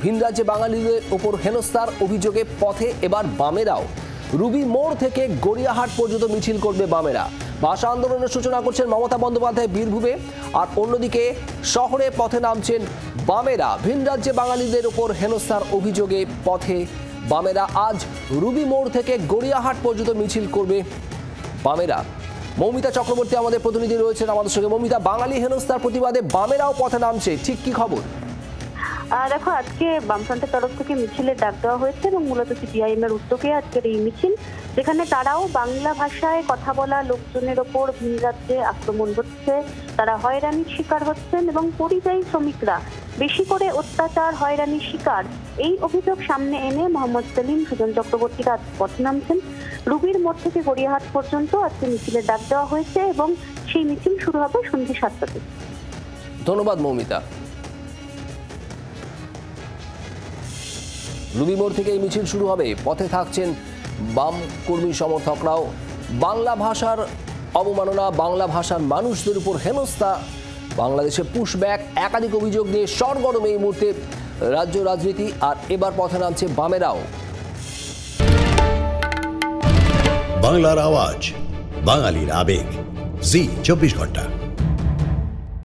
ভিন রাজ্যে বাঙালিদের ওপর হেনস্থার অভিযোগে পথে এবার বামেরাও। রুবি মোড় থেকে গড়িয়াহাট পর্যন্ত মিছিল করবে বামেরা। ভাষা আন্দোলনের সূচনা করছেন মমতা বন্দ্যোপাধ্যায় বীরভূমে, আর অন্যদিকে শহরে পথে নামছেন বামেরা। ভিন রাজ্যে বাঙালিদের ওপর হেনস্থার অভিযোগে পথে বামেরা। আজ রুবি মোড় থেকে গড়িয়াহাট পর্যন্ত মিছিল করবে বামেরা। মৌমিতা চক্রবর্তী আমাদের প্রতিনিধি রয়েছেন আমাদের সঙ্গে। মৌমিতা, বাঙালি হেনস্থার প্রতিবাদে বামেরাও পথে নামছে, ঠিক কি খবর? দেখো, আজকে বামফ্রন্টের তরফ থেকে মিছিলের ডাক দেওয়া হয়েছে এবং মূলত সিপিআইএম এর উদ্যোগে আজকের এই মিছিল, যেখানে তারাও বাংলা ভাষায় কথা বলা লোকজনের ওপর ভিন রাজ্যে আক্রমণ হচ্ছে, তারা হয়রানির শিকার হচ্ছেন এবং পরিযায়ী শ্রমিকরা বেশি করে অত্যাচার হয়রানির শিকার, এই অভিযোগ সামনে এনে মোহাম্মদ সেলিম, সুজন চক্রবর্তীরা আজ পথে নামছেন। রুবির মোড় থেকে গড়িয়াহাট পর্যন্ত আজকে মিছিলের ডাক দেওয়া হয়েছে এবং সেই মিছিল শুরু হবে সন্ধ্যে 7টাতে। ধন্যবাদ মৌমিতা। রুবি মোড় থেকে এই মিছিল শুরু হবে, পথে থাকছেন বাম কর্মী সমর্থকরাও। বাংলা ভাষার অবমাননা, বাংলা ভাষার মানুষদের উপর হেনস্থা, বাংলাদেশে পুশব্যাক, একাধিক অভিযোগ নিয়ে সরগরম এই মুহূর্তে রাজ্য রাজনীতি। আর এবার পথে নামছে বামেরাও। বাংলার আওয়াজ, বাঙালির আবেগ, জি 24 ঘন্টা।